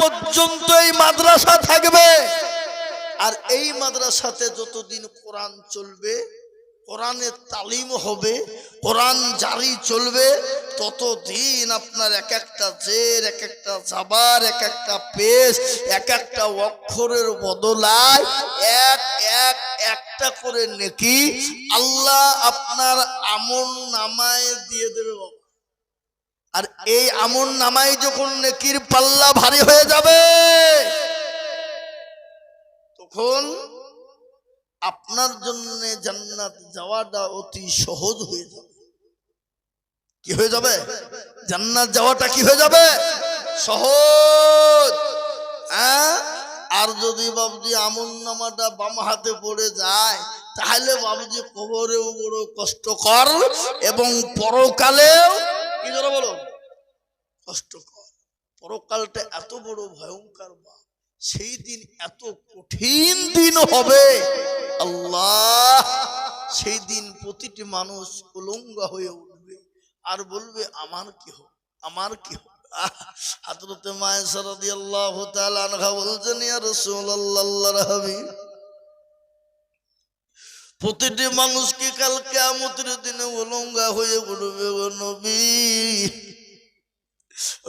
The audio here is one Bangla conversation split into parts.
পর্যন্ত এই মাদ্রাসা থাকবে। আর এই মাদ্রাসাতে যতদিন কোরআন চলবে, কোরআনের তালিম হবে, কোরআন জারি চলবে, ততদিন আপনার এক একটা জের, এক একটা জাবার, এক একটা পেশ, এক একটা অক্ষরের বদলায় একটা করে নেকি আল্লাহ আপনার আমল নামায় দিয়ে দেবে। আর এই আমল নামায় যখন নেকির পাল্লা ভারী হয়ে যাবে, তখন আপনার জন্য জান্নাত যাওয়াটা অতি সহজ হয়ে যাবে। কি হয়ে যাবে? জান্নাত যাওয়াটা কি হয়ে যাবে? সহজ। আর যদি বাবুজি আমল নামাটা বাম হাতে পড়ে যায়, তাহলে বাবুজি কবরেও বড় কষ্টকর এবং পরকালেও কি করে বলো কষ্টকর। পরকালটা এত বড় ভয়ঙ্কর, সেই দিন এত কঠিন দিন হবে আল্লাহ, সেই দিন প্রতিটি মানুষ উলঙ্গ হয়ে উঠবে আর বলবে আমার কি হবে, আমার কি হবে। হযরতে মায়েশা রাদিয়াল্লাহু তাআলা আনহা বলছেন, ইয়া রাসূলুল্লাহ, আল্লাহর হাবিব, প্রতিটি মানুষ কি কাল কিয়ামতের দিনে উলঙ্গ হয়ে উঠবে গো নবী?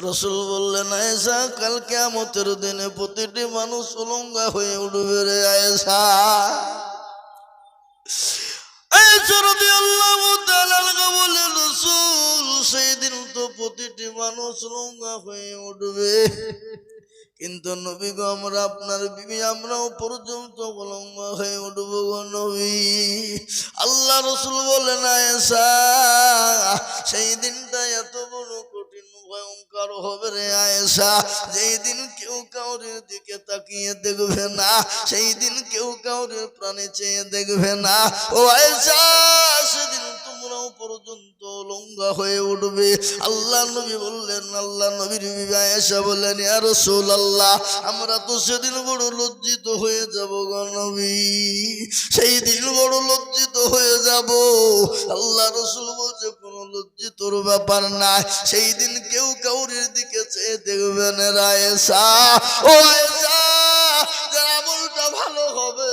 রাসূল বললেন, আয়েশা, কাল কিয়ামতের দিনে প্রতিটি মানুষ উলঙ্গ হয়ে উঠবে রে আয়েশা। আয়েশা রাদিয়াল্লাহু তাআলা আনহা বলেন, রাসূল, সেই দিন তো প্রতিটি মানুষ উলঙ্গ হয়ে উঠবে, কিন্তু নবী গো, আমরা আপনার বিবি আমরাও পর্যন্ত উলঙ্গ হয়ে উঠবো গো নবী। আল্লাহ রাসূল বলেন, আয়েশা, সেই দিনটা এত বড় কঠিন ভয়ঙ্কর হবে রে আয়েশা, যেই দিন কেউ কাউরের দিকে তাকিয়ে দেখবে না, সেই দিন কেউ কাউরের প্রাণে চেয়ে দেখবে না। ও আয়েশা, সেদিন তোমরাও পর্যন্ত উলঙ্গ হয়ে উঠবে। আল্লাহ নবী বললেন, আল্লাহ নবীর বিবি আয়েশা বললেন, ইয়া রাসূলুল্লাহ, আমরা তো সেদিন বড় লজ্জিত হয়ে যাব গো নবী, সেই দিন বড় লজ্জিত হয়ে যাব। আল্লাহ রাসূল বলছে, কোনো লজ্জিতর ব্যাপার নাই, সেই দিন কেউ কাউরের দিকে চেয়ে দেখবেন রে আয়েশা। ও আয়েশা, যার আমলটা ভালো হবে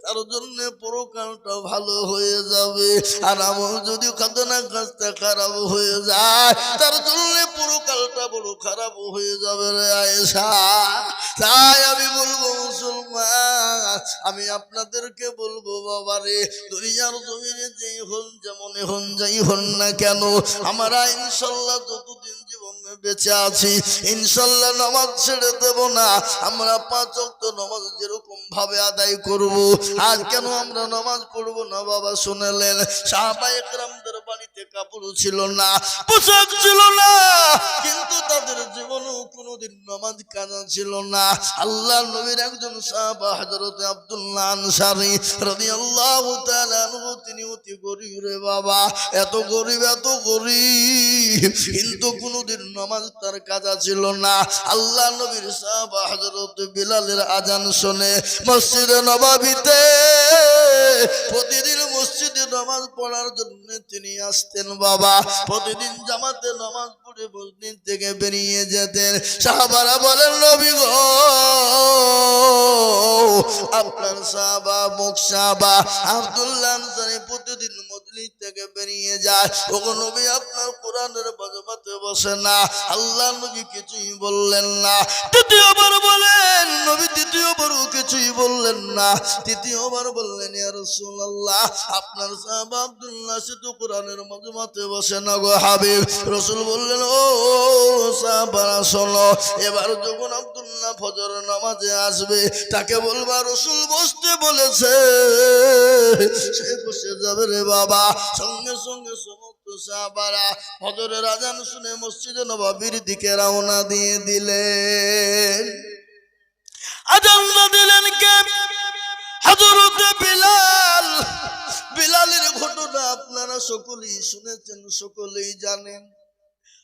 তার জন্য পরকালটা ভালো হয়ে যাবে, আর আমল যদি কাদনা কাজটা খারাপ হয়ে যায় তার জন্য পরকালটা বড় খারাপ হয়ে যাবে রে আয়েশা। তাই আমি বলবো মুসলমান, আমি আপনাদেরকে বলবো, বাবারে, দুনিয়ার জমিনে যেই হন, যেমন হন, যাই হন না কেন, আমরা ইনশাল্লাহ যতদিন জীবনে বেঁচে আছি ইনশাল্লাহ নামাজ ছেড়ে দেব না। আমরা 5 ওয়াক্ত নামাজ যেরকম ভাবে আদায় করব। আজ কেন আমরা নামাজ পড়বো না বাবা শুনলেন? সাহাবায়ে কেরামদের বাড়িতে কাপড় ছিল না, পোশাক ছিল না, কিন্তু তাদের জীবনেও কোনোদিন নামাজ কাজা ছিল না। আল্লাহ নবীর একজন সাহাবা হযরত আব্দুল্লাহ আনসারী রাদিয়াল্লাহু তাআলা আনহু, তিনি অতি গরীব রে বাবা, এত গরীব, এত গরীব, কিন্তু কোনোদিন নামাজ তার কাজা ছিল না। আল্লাহ নবীর সাহাবা হযরত বিলালের আজান শুনে মসজিদে নববীতে প্রতিদিন মসজিদে নামাজ পড়ার জন্য তিনি আসতেন বাবা। প্রতিদিন জামাতে নামাজ পড়ে মসজিদ থেকে বেরিয়ে যেতেন। সাহাবারা বলেন, নবী গো, আপনার সাহাবা মুখ সাহাবা আব্দুল্লাহ আনসারী প্রতিদিন মসজিদ থেকে বেরিয়ে যায়, ওগো নবী, আপনার কোরআনের বাজমাতে বসে না। আল্লাহ নবী কিছুই বললেন না। দ্বিতীয়বার বলেন নবী, দ্বিতীয়বারও কিছুই বললেন না। তৃতীয়বার বললেন, ইয়া রাসূলুল্লাহ, আপনার সাহাবা আব্দুল্লাহ সে তো কোরআনের বাজমাতে বসে না গো হাবিব। রাসূল বললেন, ও সাহাবারা শোনো, এবার যখন আব্দুল্লাহ ফজর নামাজে আসবে তাকে বলবা রাসূল বসতে বলেছে, সে বসে যাবে রে বাবা। সঙ্গে সঙ্গে সমস্ত সাহাবারা ফজরের আজান শুনে মসজিদে নববীর দিকে রওনা দিয়ে দিলেন। আজান দিলেন কে? হযরত বিলাল। বিলালের ঘটনা আপনারা সকলেই শুনেছেন, সকলেই জানেন।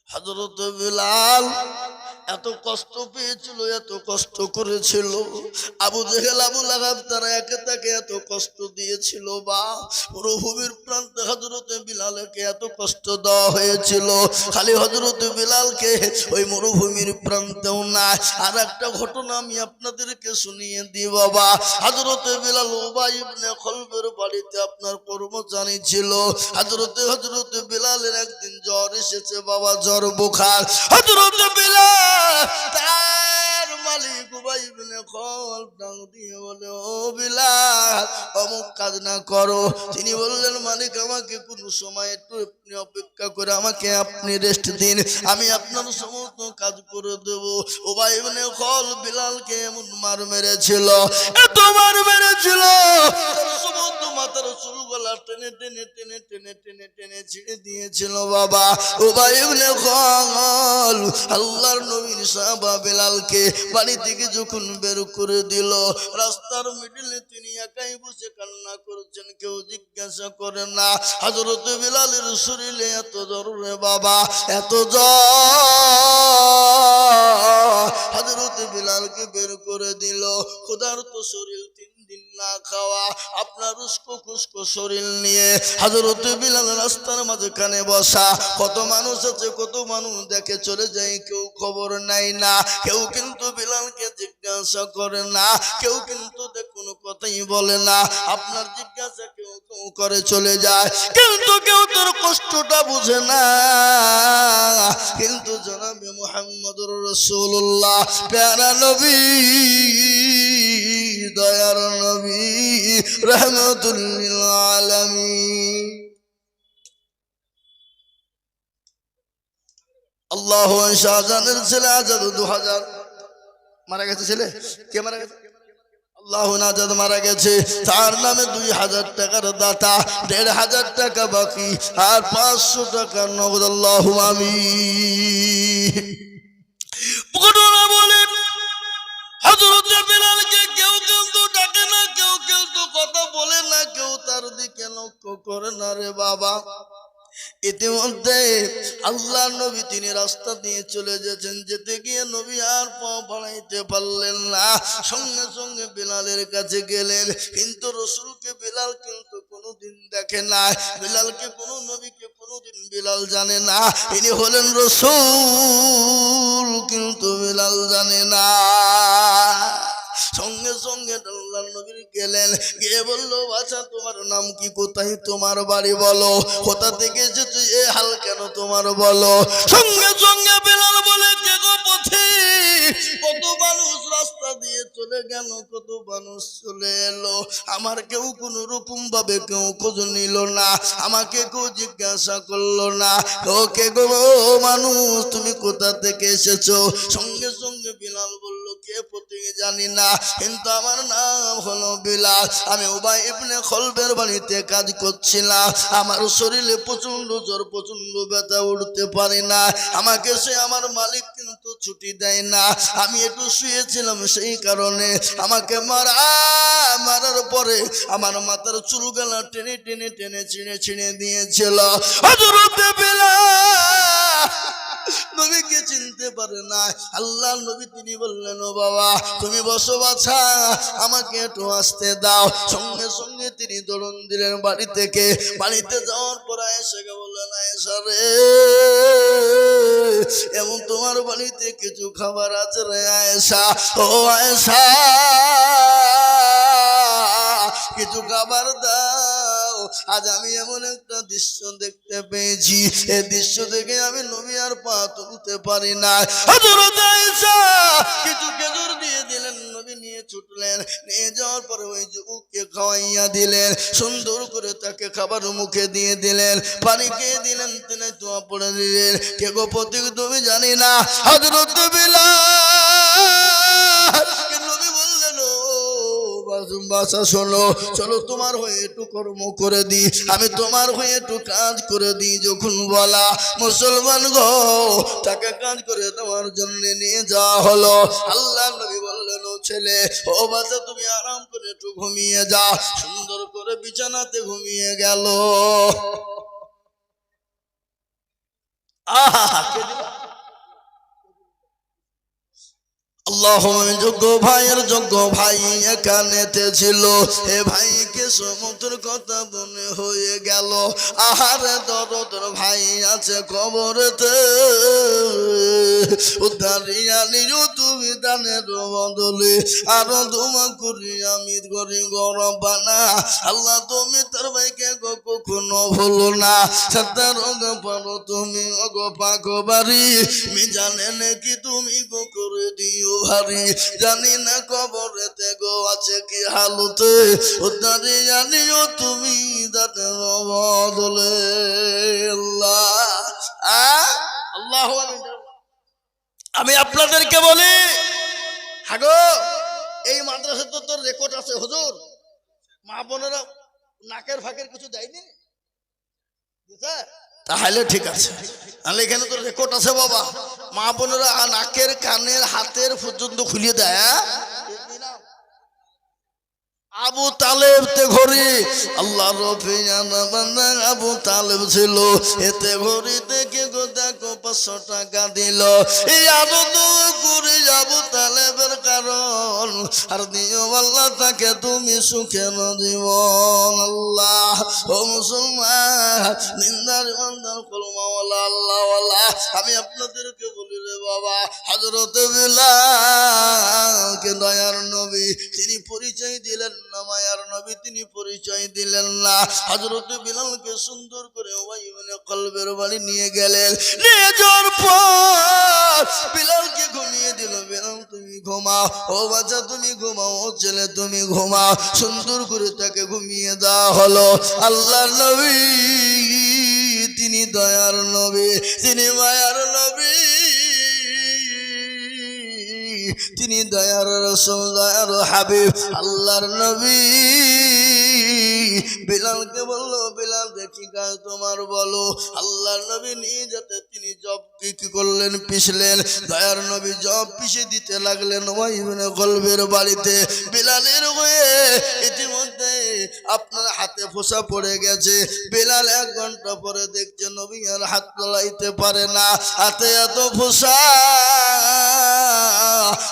হযরত বিলাল এত কষ্ট পেয়েছিল, এত কষ্ট করেছিল। আবু জেহেল আবু লাহাব তারা একে তাকে এত কষ্ট দিয়েছিল। বা মরুভূমির প্রান্তে হযরত বিলালকে এত কষ্ট দেওয়া হয়েছিল। খালি হযরত বিলালকে ওই মরুভূমির প্রান্তেও না, আর একটা ঘটনা আমি আপনাদেরকে শুনিয়ে দিই বাবা। হযরত বিলাল উবাই ইবনে খলবের বাড়িতে আপনার কর্মচারী ছিল। হযরত বিলালের একদিন জ্বর এসেছে বাবা, জ্বর বুখার। হযরত বিলাল তার মালিক উবাই ইবনে খলব ডাক দিয়ে বলে, ও বিলাল অমুক কাজ না করো। তিনি বললেন, মালিক আমাকে কোনো সময় একটু আপনি অপেক্ষা করে আমাকে আপনি রেস্ট দিন, আমি আপনার সমস্ত কাজ করে দেব। উবাই ইবনে খলব বিলালকে এমন মার মেরেছিল, এত মার মেরেছিল, তার সমস্ত মাথার চুল গলা টেনে টেনে টেনে টেনে টেনে টেনে ছিঁড়ে দিয়েছিল বাবা। উবাই ইবনে খলব আল্লাহর নবীর সাহাবা বিলালকে বাড়ি থেকে যখন বের করে দিল, রাস্তার মিডলে তিনি একাই বসে কান্না করছেন, কেউ জিজ্ঞাসা করে না। হযরত বিলালের শরীরে এত জ্বর রে বাবা, এত জ্বর। হযরত বিলালকে বের করে দিল, খোদার তো শরীর 3 দিন না খাওয়া, আপনার উস্কো খুস্কো শরীর নিয়ে হযরত বিলাল রাস্তার মাঝখানে বসা। কত মানুষ আছে, কত মানুষ দেখে চলে যায়, কেউ খবর নাই না, কেউ কিন্তু বিলালকে জিজ্ঞাসা করে না, কেউ কিন্তু কোনো কথাই বলে না। আপনার জিজ্ঞাসা কেউ কেউ করে চলে যায়, কিন্তু কেউ তোর কষ্টটা বুঝে না। কিন্তু জনাবে মুহাম্মদুর রাসূলুল্লাহ প্যারা নবী, দয়ার নবী, রহমাতুল লিল আলামিন। আল্লাহ শাহজাহানের ছেলে আজাদ 2000 মারা গেছে। ছেলে কে মারা গেছে? আল্লাহ নাজাদ মারা গেছে। তার নামে 2000 টাকার দাতা, 1500 টাকা বাকি, আর 500 টাকা নগদ। আল্লাহু আমিন। ঘটনা বলে হযরত বিলালকে কেউ কিন্তু ডাকে না, কেউ কিন্তু কথা বলে না, কেউ তার দিকে লক্ষ্য করে না রে বাবা। ইতিমধ্যে আল্লাহ নবী তিনি রাস্তা দিয়ে চলে যাচ্ছেন, যেতে গিয়ে নবী আর পা বাড়াইতে পারলেন না। সঙ্গে সঙ্গে বিলালের কাছে গেলেন, কিন্তু রসুলকে বিলাল কিন্তু কোনোদিন দেখে না, বিলালকে কোনো নবীকে কোনোদিন বিলাল জানে না। ইনি হলেন রসুল, কিন্তু বিলাল জানে না। সঙ্গে সঙ্গে আল্লাহর নবী গেলেন, গিয়ে বললো, আচ্ছা তোমার নাম কি, কোথায় তোমার বাড়ি বলো, কোথা থেকে এসেছো, এ হাল কেন তোমার বলো। সঙ্গে সঙ্গে বিলাল বলে, কে গো পথিক, কত মানুষ রাস্তা দিয়ে চলে গেল, কত মানুষ চলে এলো, আমার কেউ কোনো রকম ভাবে কেউ খোঁজ নিল না, আমাকে কেউ জিজ্ঞাসা করলো না। কে গো মানুষ, তুমি কোথা থেকে এসেছো? সঙ্গে সঙ্গে বিলাল বলল, কে পথিক জানি না, কিন্তু আমার নাম হলো বিলাল, আমি উবাই ইবনে খলবের বাড়িতে কাজ করছিলাম, আমার শরীরে প্রচন্ড জ্বর, প্রচন্ড ব্যথা, উঠতে পারি না, আমাকে সে আমার মালিক কিন্তু ছুটি দেয় না, আমি একটু শুয়েছিলাম, সেই কারণে আমাকে মারার পরে আমার মাথার চুলগুলা টেনে টেনে টেনে ছিঁড়ে ছিঁড়ে দিয়েছিল। হযরত বিলাল নবীকে চিনতে পারে না। আল্লাহ নবী তিনি বললেন, ও বাবা তুমি বসো বাছা, আমাকে একটু আসতে দাও। সঙ্গে সঙ্গে তিনি দৌড়ন দিলেন বাড়ি থেকে। বাড়িতে যাওয়ার পর আয়েশাকে বললেন, আয়েশা রে, এমন তোমার বাড়িতে কিছু খাবার আছে রে আয়েশা, ও আয়েশা কিছু খাবার দাও, আজ আমি এমন একটা দৃশ্য দেখতে পেয়েছি, এই দৃশ্য দেখে আমি নবী আর পা তুলতে পারি না। হযরত আয়েশা কিছু খেজুর দিয়ে দিলেন, নবী নিয়ে ছুটলেন, নিয়ে যাওয়ার পরে ওই যুবককে খাওয়াইয়া দিলেন, সুন্দর করে তাকে খাবার মুখে দিয়ে দিলেন, পানি খেয়ে দিলেন, তিনি দোয়া পড়ে দিলেন, কে গো পথিক তুমি জানি না। হযরত বিলাল নবী বললেন, ও বাছা শোনো, চলো তোমার হয়ে একটু কর্ম করে দিই, আমি তোমার হয়ে একটু কাজ করে দিই। যখন বলা মুসলমান গো, তাকে কাজ করে দেওয়ার জন্য নিয়ে যাওয়া হলো। আল্লাহ নবী বললেন, ও ছেলে, ও বাচ্চা তুমি আরাম করে একটু ঘুমিয়ে যাও। সুন্দর করে বিছানাতে ঘুমিয়ে গেল। আহা কে দিল? আল্লাহ যোগ্য ভাইয়ের যোগ্য ভাই এখানেতে ছিল। এ ভাইকে সমুদ্র কথা মনে হয়ে গেল। আহারে দরদর ভাই আছে কবরেতে, উদ্ধারিয়া নিও তুমি দানের বদলে। আরো দোয়া করি আমি করি গরবানা, আল্লাহ তুমি তার ভাইকে কখনো ভুলো না। সত্তর পারো তুমি অগ পাক বাড়ি, আমি জানে নাকি তুমি গো করে দিও ভারী। জানি না কবরেতে গো আছে কি হালতে, উদ্ধারে জানিও তুমি দানের বদলে। আল্লাহ আমি আপনাদেরকে বলি, হাগো এই মাদ্রাসা তো তোর রেকর্ড আছে হুজুর, মা বোনেরা নাকের ফাঁকের কিছু দেয়নি, তাহলে ঠিক আছে। তাহলে এখানে তো রেকর্ড আছে বাবা, মা বোনেরা নাকের কানের হাতের পর্যন্ত খুলিয়ে দেয়। আবু তালেব তে ঘড়ি আল্লাহ রফিয়ানা বান্দা আবু তালেব ছিল, এতে ঘড়ি থেকে গো দেখো 500 টাকা দিল। এই আরো দোয়া করে আবু তালেবের কারণ, আর দিও আল্লাহ তাকে তুমি সুখের জীবন। আল্লাহ ও মুসলমান নিন্দার বান্দার কলমাওয়ালা আল্লাহওয়ালা, আমি আপনাদেরকে বলি রে বাবা, হযরত বিলাল কে দয়ার নবী তিনি পরিচয় দিলেন না, মায়ার নবী তিনি পরিচয় দিলেন না। হযরত বিলালকে সুন্দর করে উবাই ইবনে কলবের বাড়ি নিয়ে গেলেন, নিয়ে যাওয়ার পর বিলালকে ঘুমিয়ে দিল। বিলাল তুমি ঘুমাও, ও বাচ্চা তুমি ঘুমাও, ও ছেলে তুমি ঘুমাও। সুন্দর করে তাকে ঘুমিয়ে দেওয়া হলো। আল্লাহর নবী তিনি দয়ার নবী, তিনি মায়ার নবী, তিনি দয়ার রাসূল দয়ার হাবিব আল্লাহর নবী। বিলালকে বললো, বিলাল দেখি কাজ তোমার বলো। আল্লাহর নবী নিয়ে যেতে তিনি জব কি করলেন, পিষলেন। দয়ার নবী জব পিষে দিতে লাগলেন উবাই ইবনে কলবের বাড়িতে। বিলালের হয়ে ইতিমধ্যে আপনার হাতে ফোঁসা পড়ে গেছে। বিলাল 1 ঘন্টা পরে দেখছে নবী আর হাত তোলাইতে পারে না, হাতে এত ফোঁসা।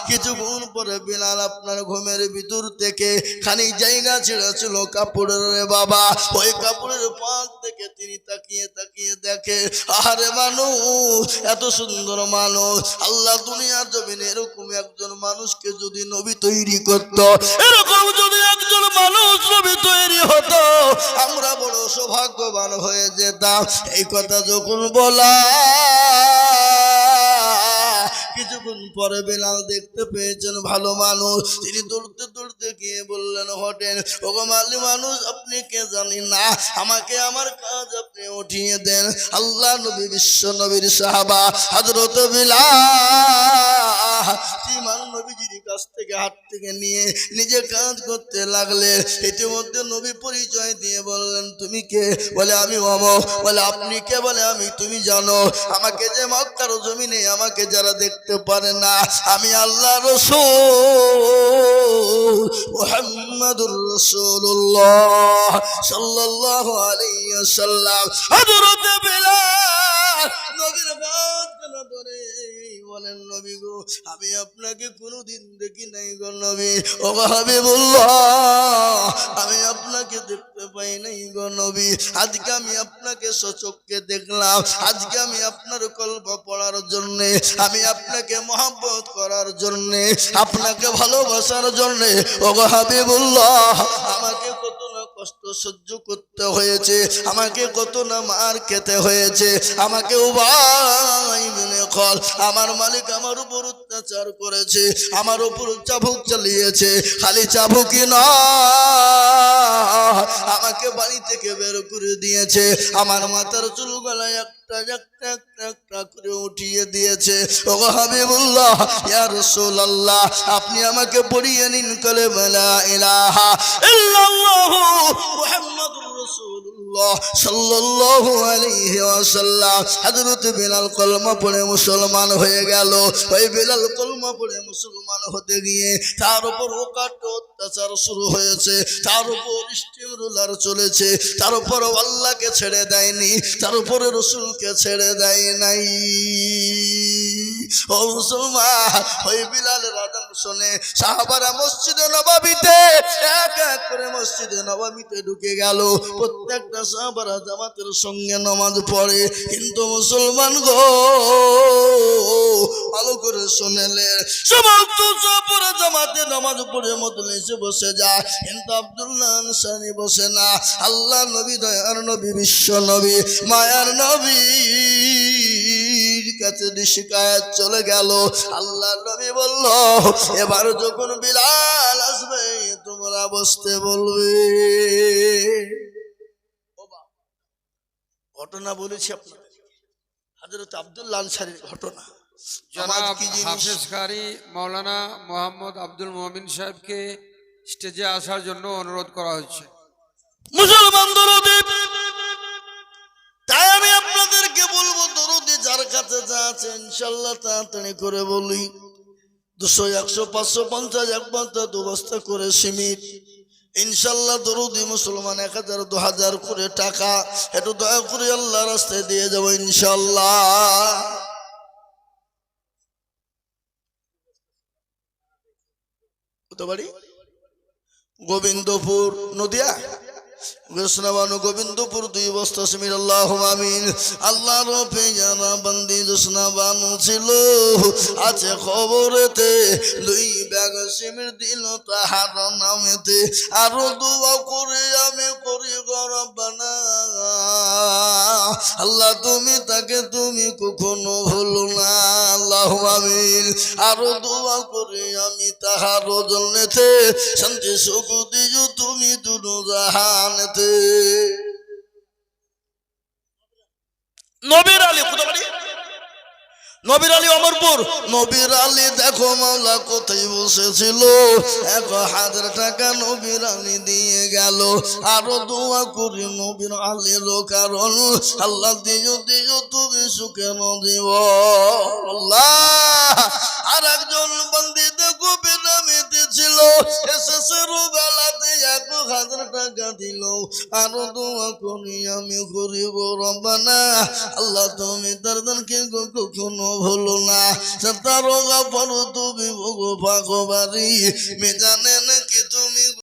কিছুক্ষণ পরে বিলাল আপনার ঘুমের ভিতর থেকে খানিক জায়গা ছেড়েছিল কাপড়ের রে বাবা, ওই কাপড়ের ফাঁক থেকে তিনি তাকিয়ে তাকিয়ে দেখে, আরে মানুষ, এত সুন্দর মানুষ, আল্লাহ দুনিয়ার জমিনে এরকম একজন মানুষকে যদি নবী তৈরি করত, এরকম যদি একজন মানুষ নবী তৈরি হতো, আমরা বড় সৌভাগ্যবান হয়ে যেতাম। এই কথা যখন বলা, কিছুক্ষণ পরে বিলাল দেখতে পেয়েছেন ভালো মানুষ, তিনি দৌড়তে দৌড়তে গিয়ে বললেন, হটেন ওগো মালি মানুষ, আপনি কে জানি না, আমাকে আমার কাজ আপনি উঠিয়ে দেন। আল্লাহ নবী বিশ্ব নবীর সাহাবা হযরত বিলাল ইমাম নবীজির কাছ থেকে হাত থেকে নিয়ে নিজে কাজ করতে লাগলেন। ইতিমধ্যে নবী পরিচয় দিয়ে বললেন, তুমি কে? বলে আমি অমুক। বলে আপনি কে? বলে আমি। তুমি জানো আমাকে যে মক্কার জমিনে আমাকে যারা দেখতে পারে না, আমি আল্লাহ রাসূল মুহাম্মাদুর রাসূলুল্লাহ সাল্লাল্লাহু আলাইহি ওয়াসাল্লাম। হযরত বিলাল নবীর বাত কেন ধরে বলেন, নবী গো আমি আপনাকে কোনোদিন দেখি নাই গো নবী। ও হাবিবুল্লাহ আমি আপনাকে দেখতে পাই নাই গো নবী, আজকে আমি আপনাকে সচক্ষে দেখলাম। আজকে আমি আপনার কলমা পড়ার জন্য, আমি আপনাকে মহব্বত করার জন্য, আপনাকে ভালোবাসার জন্য ও হাবিবুল্লাহ আমাকে কত না কষ্ট সহ্য করতে হয়েছে, আমাকে কত না মার খেতে হয়েছে, আমাকে উবাই ইবনে খল আমার মালিক আমার উপর অত্যাচার করেছে, আমার উপর চাবুক চালিয়েছে। খালি চাবুকই না, আমাকে বাড়ি থেকে বের করে দিয়েছে, আমার মাথার চুল গলায় একটা একটা একটা একটা করে উঠিয়ে দিয়েছে। ও হাবিবুল্লাহ ইয়া রাসূলুল্লাহ আপনি আমাকে পড়িয়ে নিন কালেমা লা ইলাহা ইল্লাল্লাহু মুহাম্মাদুর রাসূলুল্লাহ রাসূলুল্লাহ সাল্লাল্লাহু আলাইহি ওয়াসাল্লাম হযরত বিলাল কলমা পড়ে মুসলমান হয়ে গেল। ওই বিলাল কলমা পড়ে মুসলমান হতে গিয়ে তার উপর অত্যাচার শুরু হয়েছে, তার উপর স্টিম রুলার চলেছে, তার উপর আল্লাহকে ছেড়ে দেয়নি, তার উপরে রসুলকে ছেড়ে দেয় নাই। ও মুসলমান, ওই বিলালের আযান শুনে সাহাবারা মসজিদে নববীতে এক এক করে মসজিদে নববীতে ঢুকে গেল। প্রত্যেকটা সাহাবারা জামাতের সঙ্গে নামাজ পড়ে, কিন্তু মুসলমান গো ভালো করে শুনেলেন, সমস্ত সাহাবারা জামাতে নামাজ পড়ে মজলিসে বসে যায়, কিন্তু আব্দুল্লাহ আনসারী বসে না। আল্লাহ নবী, দয়ার নবী, বিশ্ব নবী, মায়ার নবীর কাছে শিকায়াত চলে গেল। আল্লাহ নবী বলল, এবার যখন বিলাল আসবে তোমরা বসতে বলবে। ঘটনা বলেছি আপনাদের, হযরত আব্দুল্লাহ আনসারীর ঘটনা। জনাব হাফেজ কারি মাওলানা মোহাম্মদ আব্দুল মুমিন সাহেবকে স্টেজে আসার জন্য অনুরোধ করা হচ্ছে। মুসলমান দরুদি, তাই আমি আপনাদেরকে বলবো, দরুদি যার কাছে যা আছে ইনশাআল্লাহ তাড়াতাড়ি করে বলি। 200, 100, 500, 50, 1 বস্তা 2 বস্তা করে সিমেন্ট ইনশাআল্লাহ দরুদি মুসলমান 1000, 2000 করে টাকা একটু দয়া করে আল্লাহর রাস্তায় দিয়ে যাবো ইনশাআল্লাহ। কোথায় বাড়ি? গোবিন্দপুর, নদিয়া। জোসনাবানু গোবিন্দপুর 2 বস্তা সিমেন্ট। আল্লাহুম্মা আমিন। আল্লাহর পেয়ারা বান্দি জোসনাবানু ছিল, আছে খবরেতে 2 ব্যাগ সিমেন্ট দিল তাহার নামেতে। আরো দোয়া করে আমি করি গো রব্বানা, আল্লাহ তুমি তাকে তুমি কখনো ভুলো না। আল্লাহুম্মা আমিন। আরো দোয়া করে আমি তাহার জন্নেতে শান্তি সুখ দিও তুমি দুনো জাহানেতে। নবীর আলী, কোথায় বাড়ি? নবীর আলী, অমরপুর। নবীর আলী দেখো মাওলা কোথায় বসেছিল, 1000 টাকা নবীর আলী দিয়ে গেল। আরো দোয়া করি নবীর আলীর কারণ, আল্লাহ দিও দিও তুমি সুখে নদীব। আল্লাহ আর একজন বন্দী দেখো বেনামিতে ছিল, এসেছে বেলাতে 1000 টাকা দিল। আরো দোয়া করি আমি করিব রব্বানা, আল্লাহ তুমি তার দানকে কখনো ভুলো না। তার গাফর তুমি ভোগ ভাগবারি, মেজানেন